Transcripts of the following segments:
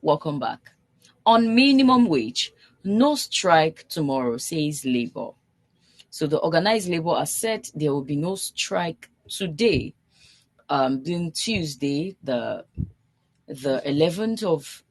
Welcome back. On minimum wage, no strike tomorrow, says Labour. So the organized labor has said there will be no strike today, being Tuesday, the 11th of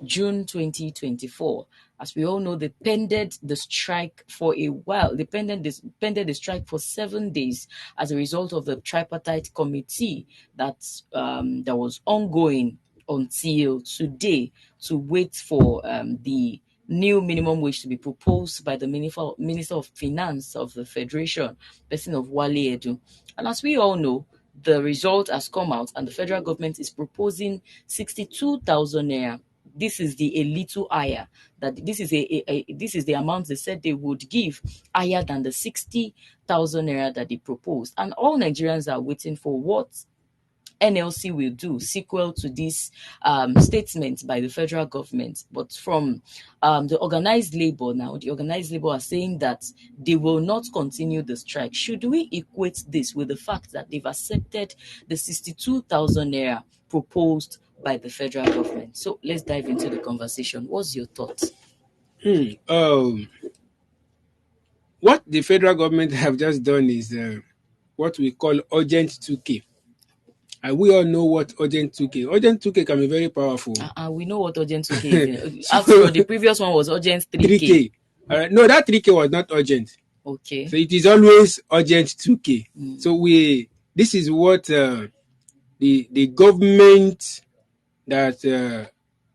June 2024. As we all know, they pended the strike for a while. They pended the strike for 7 days as a result of the tripartite committee that was ongoing until today to wait for the new minimum wage to be proposed by the Minister of Finance of the Federation, person of Wale Edu. And as we all know, the result has come out and the federal government is proposing 62,000 naira. This is a little higher. That this is this is the amount they said they would give, higher than the 60,000 naira that they proposed. And all Nigerians are waiting for what NLC will do sequel to this statement by the federal government. But from the organized labor now, the organized labor are saying that they will not continue the strike. Should we equate this with the fact that they've accepted the 62,000 naira proposed by the federal government? So let's dive into the conversation. What's your thoughts? What the federal government have just done is what we call urgent 2K. And we all know what urgent 2K. Urgent 2K can be very powerful. We know what urgent 2K is. After the previous one was urgent 3K. All right. No, that 3K was not urgent. Okay. So it is always urgent 2K. So this is what the government that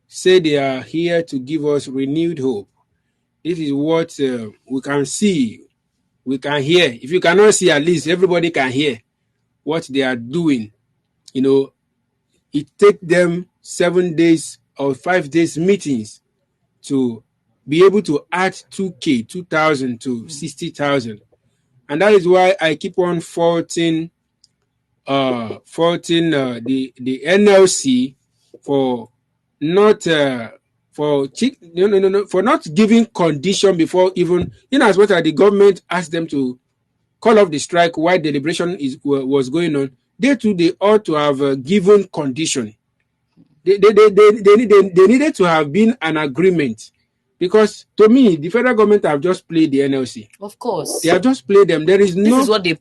say they are here to give us renewed hope. This is what we can see, we can hear. If you cannot see, at least everybody can hear what they are doing. You know, it takes them 7 days or 5 days meetings to be able to add 2K, 2,000 to 60,000. And that is why I keep on faulting the NLC for not for not giving condition before even, as what the government asked them to call off the strike while deliberation was going on. They ought to have given condition. They needed to have been an agreement, because to me the federal government have just played the NLC. Of course, they have just played them. There is this is what they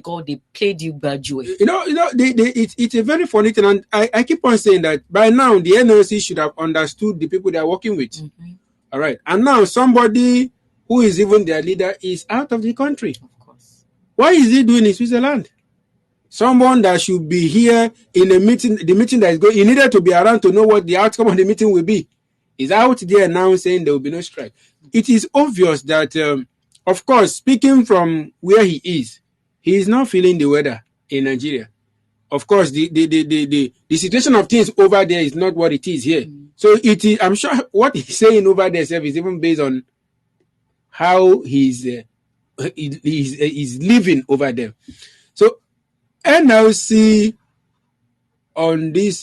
call they played you graduate. It's a very funny thing, and I keep on saying that by now the NLC should have understood the people they are working with. Mm-hmm. All right, and now somebody who is even their leader is out of the country. Of course, why is he doing in Switzerland? Someone that should be here in a meeting, the meeting that is going, he needed to be around to know what the outcome of the meeting will be. Is out there now saying there will be no strike. It is obvious that, of course, speaking from where he is not feeling the weather in Nigeria. Of course, the situation of things over there is not what it is here. Mm. So it is, I'm sure what he's saying over there is even based on how he's living over there. So NLC on this,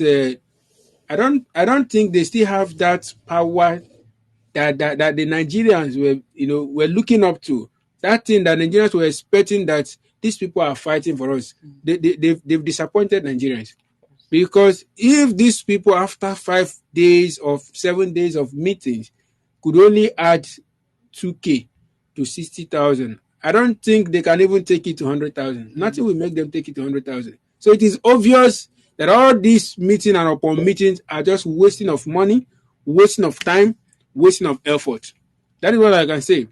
I don't think they still have that power that the Nigerians were looking up to. That thing that Nigerians were expecting, that these people are fighting for us. They've disappointed Nigerians, because if these people, after 5 days or 7 days of meetings, could only add 2K to 60,000, I don't think they can even take it to 100,000. Nothing will make them take it to 100,000. So it is obvious that all these meetings and upon meetings are just wasting of money, wasting of time, wasting of effort. That is what I can say.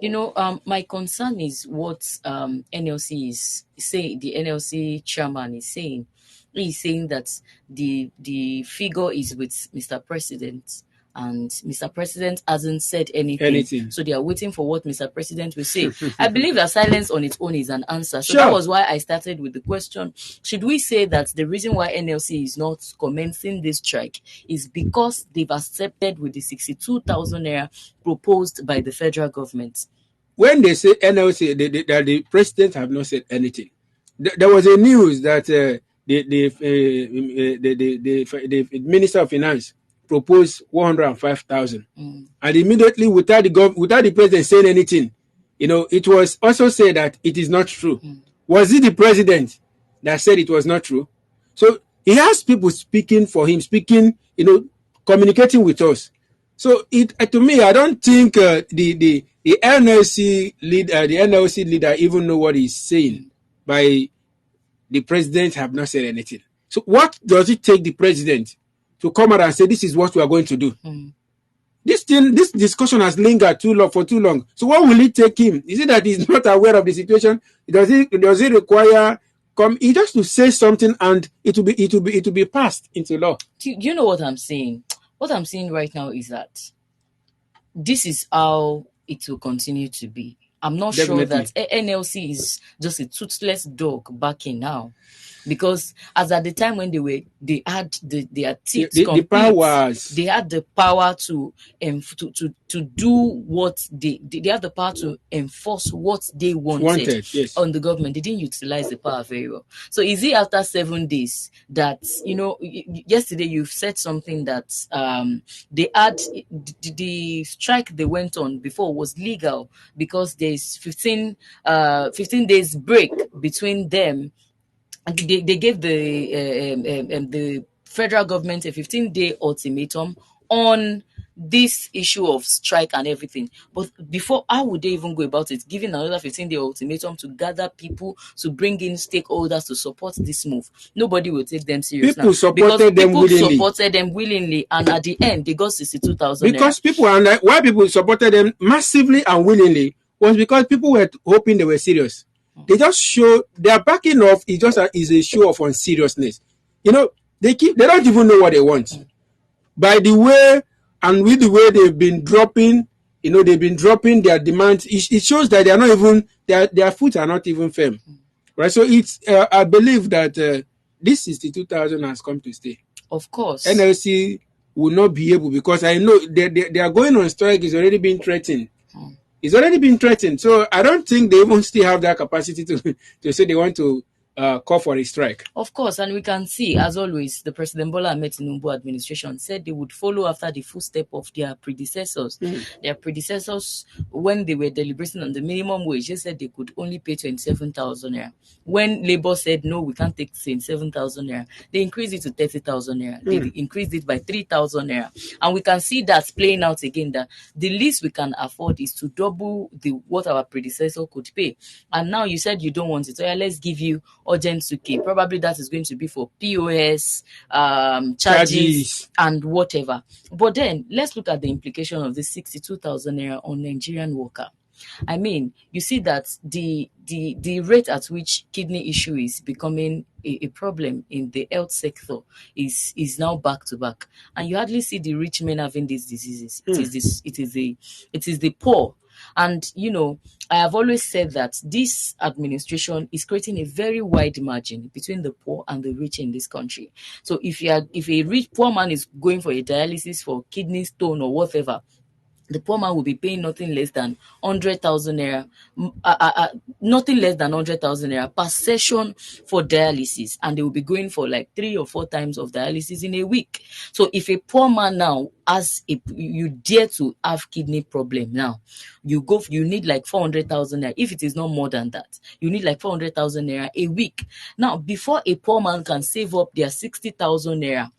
My concern is what NLC is saying. The NLC chairman is saying. He's saying that the figure is with Mr. President, and Mr. President hasn't said anything. So they are waiting for what Mr. President will say. I believe that silence on its own is an answer. So That was why I started with the question, should we say that the reason why NLC is not commencing this strike is because they've accepted with the 62,000 naira proposed by the federal government? When they say NLC, the president have not said anything. There was a news that the Minister of Finance proposed 105,000, and immediately without the president saying anything, it was also said that it is not true. Was it the president that said it was not true? So he has people speaking for him, speaking, communicating with us. So to me, I don't think the NLC leader even know what he's saying. By the president have not said anything. So what does it take the president to come out and say this is what we are going to do? This discussion has lingered for too long. So what will it take him? Is it that he's not aware of the situation? Does it require he just to say something and it will be passed into law? Do you know what I'm saying? What I'm saying right now is that this is how it will continue to be. I'm not sure that NLC is just a toothless dog barking now, because as at the time when they had their teeth complete, they had the power to do what they have the power to enforce what they wanted yes, on the government. They didn't utilize the power very well. So is it after 7 days that, yesterday you've said something that they had the strike they went on before was legal because there's 15 days break between them. They gave the federal government a 15-day ultimatum on this issue of strike and everything. But before, how would they even go about it? Giving another 15-day ultimatum to gather people, to bring in stakeholders to support this move. Nobody will take them seriously. People supported them willingly, and at the end, they got 62,000. Because why people supported them massively and willingly was because people were hoping they were serious. They just show their backing off is a show of unseriousness. They don't even know what they want. By the way, and with the way they've been dropping, their demands. It shows that they are not even their foot are not even firm, right? So it's I believe that this 62,000 has come to stay. Of course, NLC will not be able, because I know they are going on strike. It's already been threatened. It's already been threatened. So I don't think they even still have that capacity to say they want to call for a strike. Of course, and we can see, as always, the President Bola Ahmed Tinubu administration said they would follow after the footstep of their predecessors. Their predecessors, when they were deliberating on the minimum wage, they said they could only pay 27,000 naira. When Labour said, no, we can't take 27,000 naira, they increased it to 30,000 naira. They increased it by 3,000 naira. And we can see that playing out again, that the least we can afford is to double what our predecessor could pay. And now you said you don't want it, so yeah, let's give you urgent 2K. Probably that is going to be for POS, charges, and whatever. But then let's look at the implication of this 62,000 naira on Nigerian worker. I mean, you see that the rate at which kidney issue is becoming a problem in the health sector is now back to back, and you hardly see the rich men having these diseases. It is the poor. And I have always said that this administration is creating a very wide margin between the poor and the rich in this country. So if a poor man is going for a dialysis for kidney stone or whatever, the poor man will be paying nothing less than 100,000 naira, nothing less than 100,000 naira per session for dialysis, and they will be going for like 3 or 4 times of dialysis in a week. So if a poor man now you dare to have kidney problem now, you need like 400,000 naira. If it is not more than that, you need like 400,000 naira a week. Now, before a poor man can save up their 60,000 naira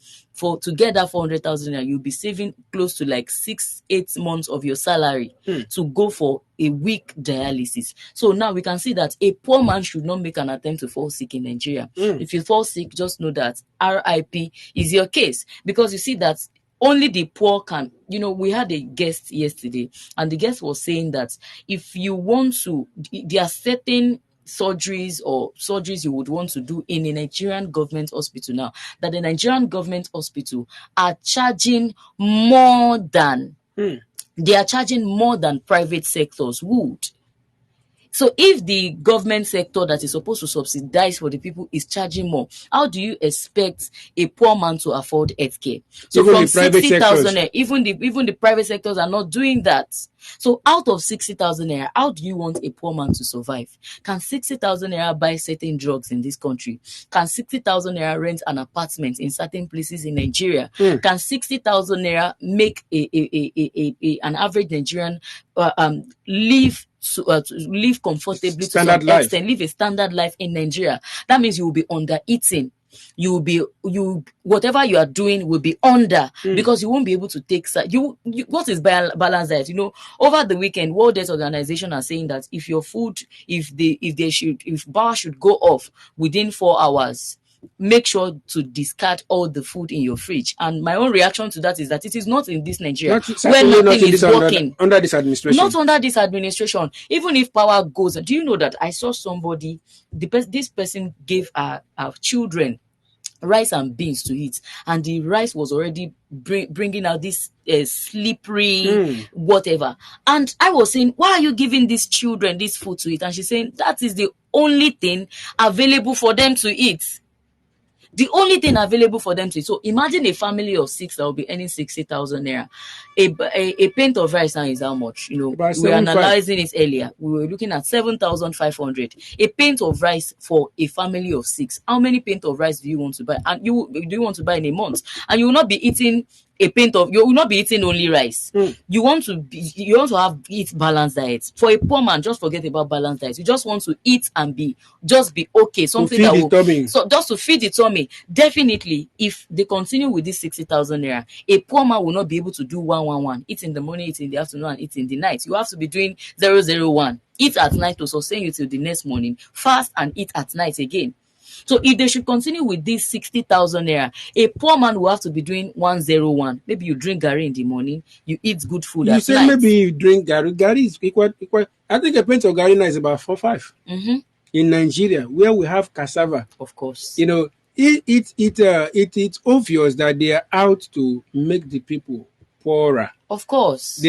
to get that 400,000 naira, you'll be saving close to like 6-8 months of your salary to go for a week dialysis. So now we can see that a poor man should not make an attempt to fall sick in Nigeria. If you fall sick, just know that RIP is your case, because you see that only the poor can. We had a guest yesterday, and the guest was saying that if you want to, there are certain surgeries you would want to do in a Nigerian government hospital now, that the Nigerian government hospital are charging more than they are charging more than private sectors would. So if the government sector that is supposed to subsidize for the people is charging more, how do you expect a poor man to afford healthcare? So even from 60,000, even the private sectors are not doing that. So out of 60,000 naira, how do you want a poor man to survive? Can 60,000 naira buy certain drugs in this country? Can 60,000 naira rent an apartment in certain places in Nigeria? Can 60,000 naira make an average Nigerian live comfortably to some extent, live a standard life in Nigeria? That means you will be under eating. you will be whatever you are doing will be under, because you won't be able to take what is balanced diet. Over the weekend, World Health Organization are saying that if your food, if bar should go off within 4 hours, make sure to discard all the food in your fridge. And my own reaction to that is that it is not in this Nigeria where nothing is working. Under this administration. Not under this administration. Even if power goes, do you know that I saw somebody, this person gave our children rice and beans to eat, and the rice was already bringing out this slippery whatever. And I was saying, why are you giving these children this food to eat? And she's saying that is the only thing available for them to eat. The only thing available for them to eat. So imagine a family of 6 that will be earning 60,000 naira. A pint of rice now is how much? We were analyzing it earlier. We were looking at 7,500. A pint of rice for a family of 6. How many pint of rice do you want to buy? And do you want to buy in a month? And you will not be eating you will not be eating only rice. You want to eat balanced diet. For a poor man, just forget about balanced diet. You just want to eat and be okay. Something that will, so just to feed the tummy. Definitely, if they continue with this 60,000 naira, a poor man will not be able to do 111. Eat in the morning, eat in the afternoon, and eat in the night. You have to be doing 001. Eat at night to sustain you till the next morning. Fast and eat at night again. So if they should continue with this 60,000 naira, a poor man will have to be doing 101. Maybe you drink garri in the morning, you eat good food at night. You say maybe you drink garri. Garri is equal. I think a pint of garri now is about 4-5. In Nigeria, where we have cassava. Of course. It's obvious that they are out to make the people poorer. Of course.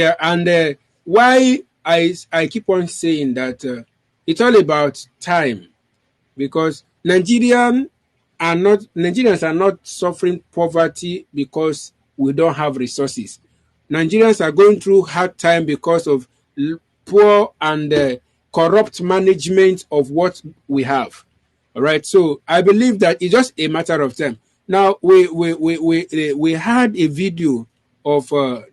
Why I keep on saying that it's all about time, because Nigerians are not suffering poverty because we don't have resources. Nigerians are going through hard time because of poor and corrupt management of what we have. All right. So I believe that it's just a matter of time. Now we had a video of our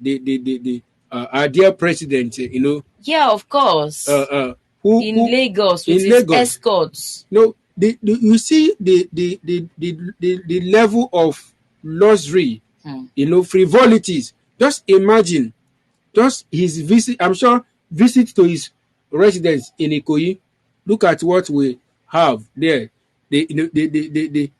dear president. Yeah, of course. In Lagos with his escorts. You see the level of luxury, frivolities. Just imagine, just his visit. I'm sure visit to his residence in Ikoyi. Look at what we have there. The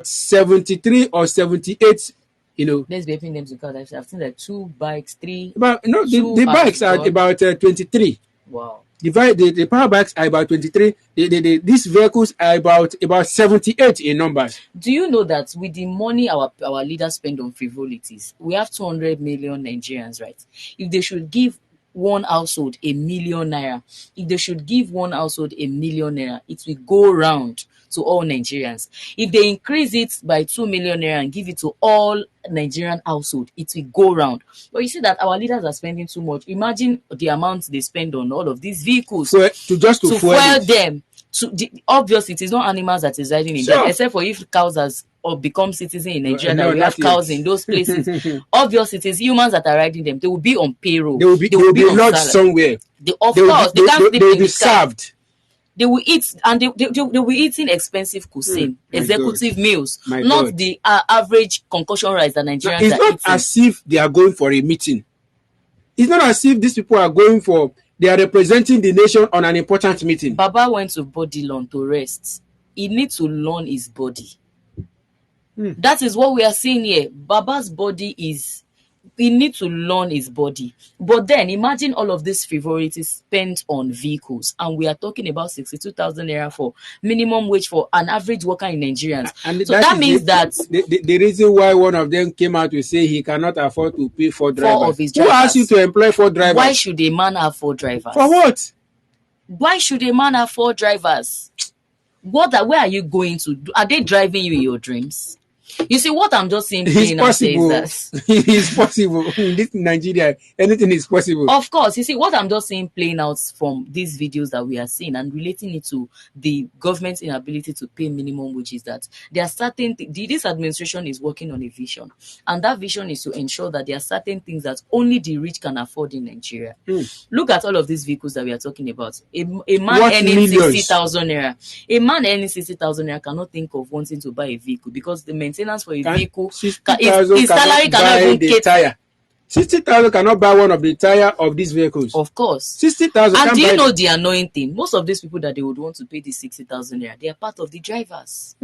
73 or 78. Let's be helping them to count. I've seen like 2 bikes, 3. But no, the bikes are about 23. Wow. The power bikes are about 23. These vehicles are about 78 in numbers. Do you know that with the money our leaders spend on frivolities, we have 200 million Nigerians, right? If they should give one household 1 million naira, it will go round to all Nigerians. If they increase it by 2 million naira and give it to all Nigerian household, it will go round. But you see that our leaders are spending too much. Imagine the amount they spend on all of these vehicles to fuel them. Obviously, it is not animals that is riding in them, except for if cows has or become citizens in Nigeria. That we have cows in those places. Obviously, it is humans that are riding them. They will be on payroll. They will be lodged somewhere. They can't sleep in be served. They will eat, and they will be eating expensive cuisine, executive meals, not the average concussion rice that Nigerians are eating. It's not as if they are going for a meeting. It's not as if these people are they are representing the nation on an important meeting. Baba went to body lawn to rest. He needs to learn his body. That is what we are seeing here. Baba's body he needs to learn his body. But then imagine all of this frivolity spent on vehicles, and we are talking about 62,000 naira for minimum wage for an average worker in Nigerians. And so that means that the reason why one of them came out to say he cannot afford to pay for drivers. 4 of his drivers. Who asked you to employ 4 drivers? Why should a man have 4 drivers? For what? Why should a man have 4 drivers? Where are you going to? Are they driving you in your dreams? You see, what I'm just saying It's plain out here is possible. that It's possible. In this Nigeria, anything is possible. of course, you see, what I'm just saying playing out from these videos that we are seeing and relating it to the government's inability to pay minimum wage is that there are certain this administration is working on a vision, and that vision is to ensure that there are certain things that only the rich can afford in Nigeria. Look at all of these vehicles that we are talking about. A man What earning millions? 60,000 naira, a man earning 60,000 naira cannot think of wanting to buy a vehicle because the maintenance for a vehicle, 60,000 his salary cannot cannot buy even the cater. tire. 60,000 cannot buy one of the tire of these vehicles. Of course. 60,000 And can't do you buy know them. the annoying thing? Most of these people that they would want to pay the 60,000 naira, they are part of the drivers.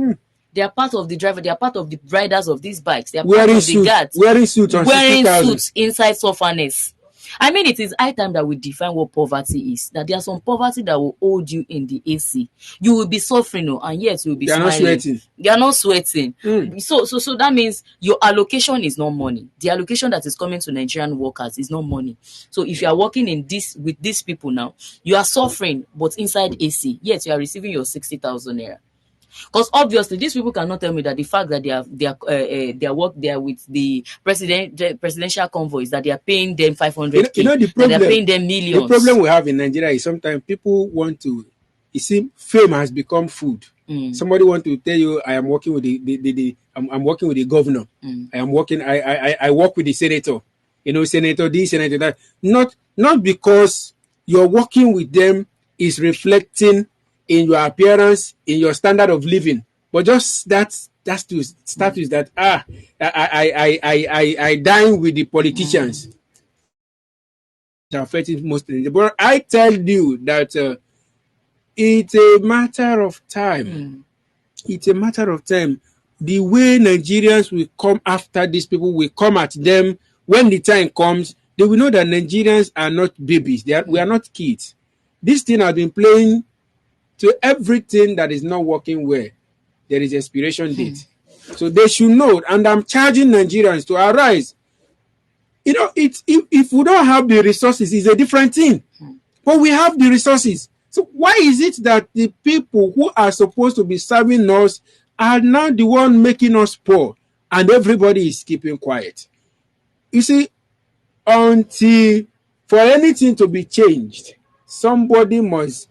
They are part of the driver. They are part of the riders of these bikes. They are part Wearing of the suits, guards. wearing suits on Wearing 60,000. suits inside sufferness. I mean, it is high time that we define what poverty is. That there are some poverty that will hold you in the AC. You will be suffering, and yet you will be They are not smiling. sweating. They are not sweating. So that means your allocation is not money. The allocation that is coming to Nigerian workers is not money. So if you are working in this with these people now, you are suffering, but inside AC, yet you are receiving your 60,000 naira. Because obviously these people cannot tell me that the fact that they are work there with the presidential convoys, that they are paying them 500k, You know the that they are problem. paying them The millions. problem we have in Nigeria is sometimes people want to. You see, fame has become food. Somebody want to tell you, I am working with I'm working with the governor. I am working. I work with the senator. You know, senator this, senator that. Not because you're working with them is reflecting in your appearance, in your standard of living, but just that's to status that I dine with the politicians. Affecting mostly, but I tell you that it's a matter of time. It's a matter of time. The way Nigerians will come after these people, will come at them when the time comes. They will know that Nigerians are not babies. We are not kids. This thing has been playing to everything that is not working well. There is expiration date. So they should know, and I'm charging Nigerians to arise. You know, if we don't have the resources, it's a different thing. But we have the resources. So why is it that the people who are supposed to be serving us are now the one making us poor, and everybody is keeping quiet? You see, until for anything to be changed, somebody must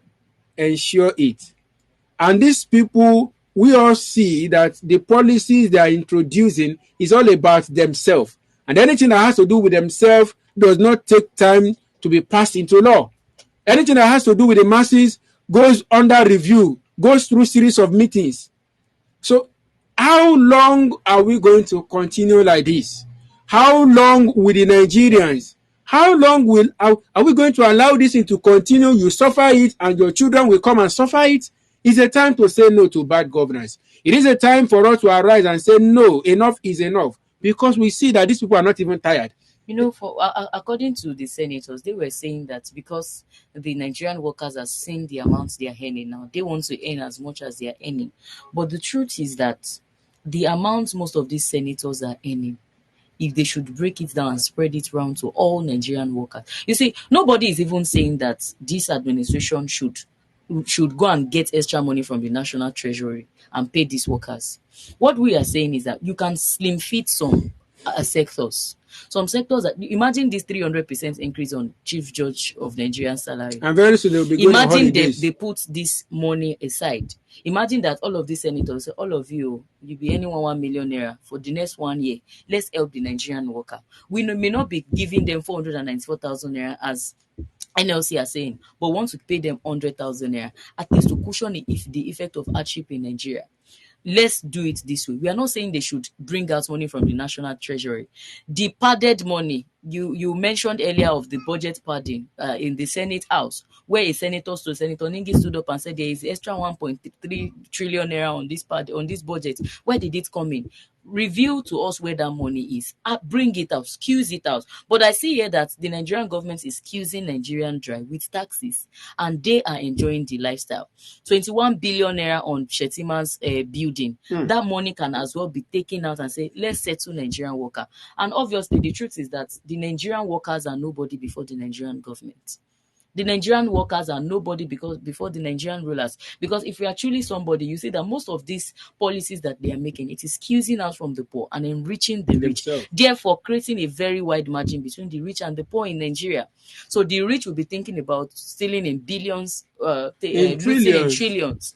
ensure it. And these people, we all see that the policies they are introducing is all about themselves. And anything that has to do with themselves does not take time to be passed into law. Anything that has to do with the masses goes under review, goes through series of meetings. So how long are we going to continue like this? How long will the Nigerians, how long are we going to allow this thing to continue? You suffer it and your children will come and suffer it? It's a time to say no to bad governance. It is a time for us to arise and say no, enough is enough, because we see that these people are not even tired. You know, according to the senators, they were saying that because the Nigerian workers are seeing the amounts they are earning now, they want to earn as much as they are earning. But the truth is that the amount most of these senators are earning, if they should break it down and spread it around to all Nigerian workers. You see, nobody is even saying that this administration should go and get extra money from the National Treasury and pay these workers. What we are saying is that you can slim fit some sectors. Some sectors that imagine this 300% increase on Chief Judge of Nigerian salary. And very soon they'll be going on Imagine holidays. they put this money aside. Imagine that all of these senators, all of you be earning 1 million naira for the next 1 year. Let's help the Nigerian worker. We may not be giving them 494,000 naira as NLC are saying, but want to pay them 100,000 naira, at least to cushion the effect of hardship in Nigeria. Let's do it this way. We are not saying they should bring out money from the National Treasury. The padded money, you mentioned earlier of the budget padding in the Senate House, where a Senator Ningi stood up and said there is extra 1.3 trillion naira on this budget. Where did it come in? Reveal to us where that money is. Bring it out, squeeze it out. But I see here that the Nigerian government is squeezing Nigerian dry with taxes, and they are enjoying the lifestyle. 21 billion naira on Shetima's building. That money can as well be taken out and say, let's settle Nigerian worker. And obviously, the truth is that the Nigerian workers are nobody before the Nigerian government. The Nigerian workers are nobody because before the Nigerian rulers. Because if we are truly somebody, you see that most of these policies that they are making, it is squeezing out from the poor and enriching the rich, themselves. therefore creating a very wide margin between the rich and the poor in Nigeria. So the rich will be thinking about stealing in billions, In looting in trillions. trillions,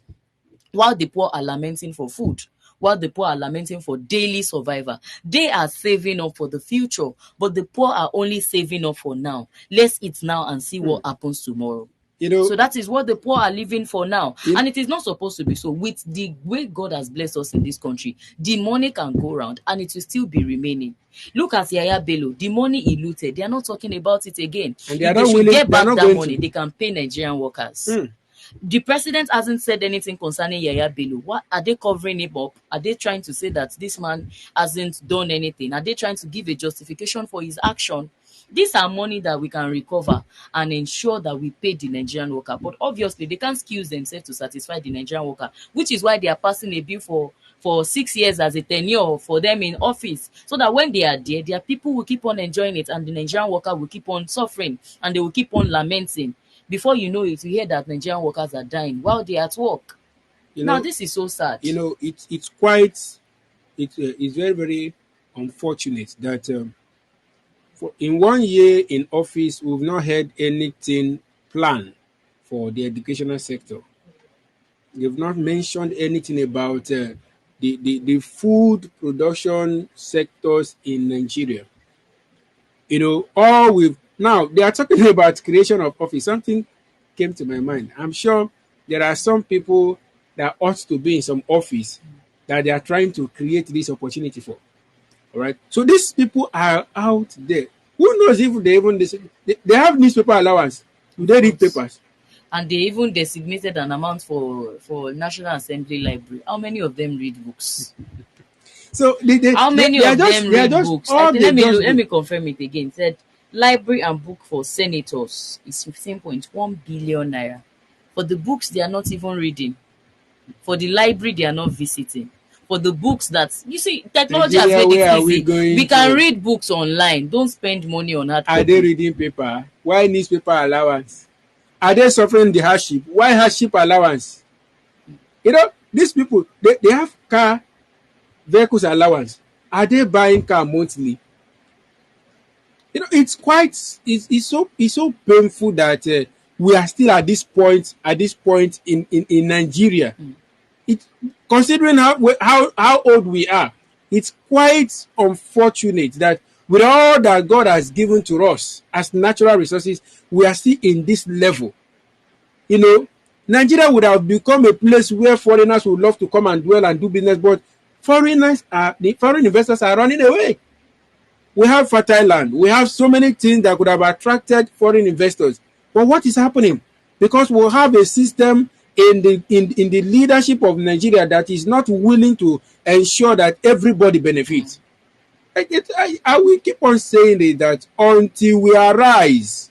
while the poor are lamenting for food, while the poor are lamenting for daily survival. They are saving up for the future, but the poor are only saving up for now. Let's eat now and see what happens tomorrow. You know, So that is what the poor are living for now. in, And it is not supposed to be so. With the way God has blessed us in this country, the money can go around and it will still be remaining. Look at Yaya Bello, the money he looted. They are not talking about it again. and they are If they not should willing, get they are back not that going money, to. they can pay Nigerian workers. Mm. The president hasn't said anything concerning Yaya Bello. What are they covering him up? Are they trying to say that this man hasn't done anything? Are they trying to give a justification for his action? These are money that we can recover and ensure that we pay the Nigerian worker. But obviously, they can't excuse themselves to satisfy the Nigerian worker, which is why they are passing a bill for 6 years as a tenure for them in office, so that when they are there, their people will keep on enjoying it and the Nigerian worker will keep on suffering and they will keep on lamenting. Before you know it, you hear that Nigerian workers are dying while they are at work. You Now, know, this is so sad. it's quite, it's very, very unfortunate that in 1 year in office, we've not heard anything planned for the educational sector. They've not mentioned anything about the food production sectors in Nigeria. All we've now they are talking about creation of office. Something came to my mind. I'm sure there are some people that ought to be in some office that they are trying to create this opportunity for. All right. So these people are out there. Who knows if they even they have newspaper allowance? Do they read papers? And they even designated an amount for National Assembly Library. How many of them read books? So they they, How they, many they are of just them they are read just books? all they Let me just let do. me confirm it again. It said library and book for senators is 15.1 billion naira. For the books they are not even reading. For the library they are not visiting. For the books that you see, technology has Nigeria, made it where are we easy. We going can to? read books online. Don't spend money on hard Are they copy. reading paper? Why newspaper allowance? Are they suffering the hardship? Why hardship allowance? These people they have car vehicles allowance. Are they buying car monthly? It's so painful that we are still at this point in Nigeria. It Considering how old we are, it's quite unfortunate that with all that God has given to us as natural resources, we are still in this level. you know, Nigeria would have become a place where foreigners would love to come and dwell and do business, but the foreign investors are running away. We have fertile land. We have so many things that could have attracted foreign investors. But what is happening? Because we have a system in the leadership of Nigeria that is not willing to ensure that everybody benefits. I will keep on saying it that until we arise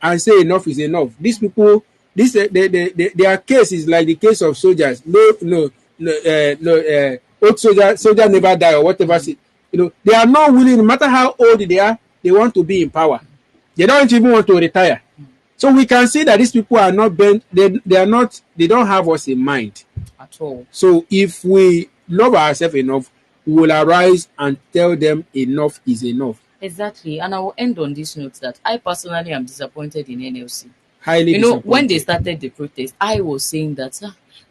and say enough is enough. These people, their case is like the case of soldiers. No, old soldier never die or whatever. They are not willing, no matter how old they are, they want to be in power. They don't even want to retire. So we can see that these people are not bent. They are not. They don't have us in mind At all. So if we love ourselves enough, we will arise and tell them enough is enough. Exactly. And I will end on this note that I personally am disappointed in NLC. Highly When they disappointed. started the protest, I was saying that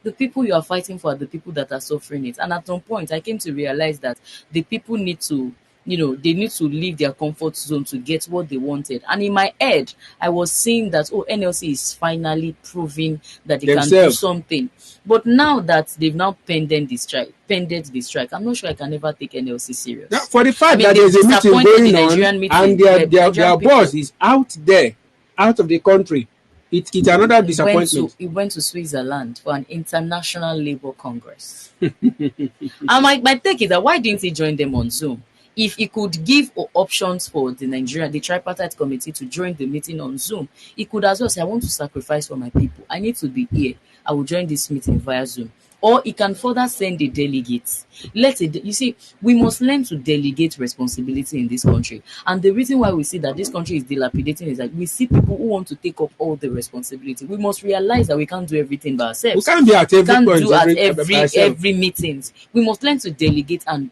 the people you are fighting for are the people that are suffering it. And at some point, I came to realize that the people need to, they need to leave their comfort zone to get what they wanted. And in my head, I was saying that, NLC is finally proving that they can do Themselves. something. But now that they've now pended the strike, I'm not sure I can ever take NLC serious. Now, for the fact I mean, that they've there's a meeting disappointed going the on Nigerian meeting, and Nigerian their people. boss is out there, out of the country, it's another disappointment. He went to Switzerland for an international labor congress. And my take is that why didn't he join them on Zoom? If he could give options for the tripartite committee to join the meeting on Zoom, he could as well say, I want to sacrifice for my people. I need to be here. I will join this meeting via Zoom. Or he can further send a delegate. You see, we must learn to delegate responsibility in this country. And the reason why we see that this country is dilapidating is that we see people who want to take up all the responsibility. We must realize that we can't do everything by ourselves. We can't be at every Can't point do at by ourselves. every meetings. We must learn to delegate and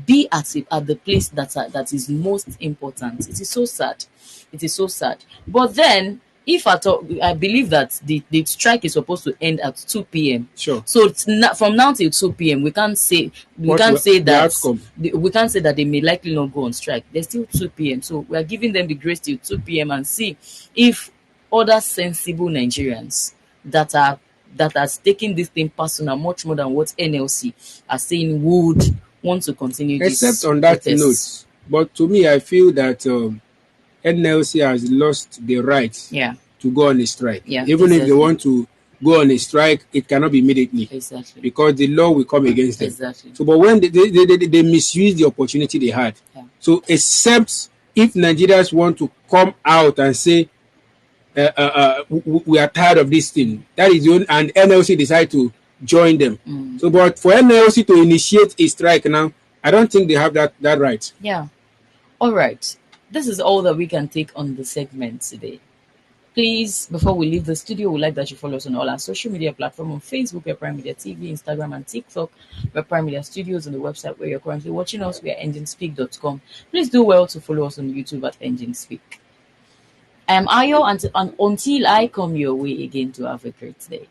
be at the place that is most important. It is so sad. It is so sad. But then, if at all, I believe that the strike is supposed to end at 2 p.m. Sure. So it's from now till 2 p.m. We can't say The outcome. we can't say that they may likely not go on strike. There's still 2 p.m. So we are giving them the grace till 2 p.m. and see if other sensible Nigerians that are taking this thing personal much more than what NLC are saying would want to continue this. Except on that protest. note. But to me, I feel that NLC has lost the right Yeah, to go on a strike. Yeah, Even if they exactly. want to go on a strike, it cannot be immediately exactly. because the law will come against them. Exactly. So, but when they misuse the opportunity they had. Yeah. So, except if Nigerians want to come out and say, we are tired of this thing, that is the only, and NLC decide to join them. So, but for NLC to initiate a strike now, I don't think they have that right. Yeah. All right. This is all that we can take on the segment today. Please, before we leave the studio, we'd like that you follow us on all our social media platforms on Facebook, we're Prime Media TV, Instagram, and TikTok. We're Prime Media Studios on the website where you're currently watching us. We are enginespeak.com. Please do well to follow us on YouTube at Enginespeak. I am Ayo, and until I come your way again, to have a great day.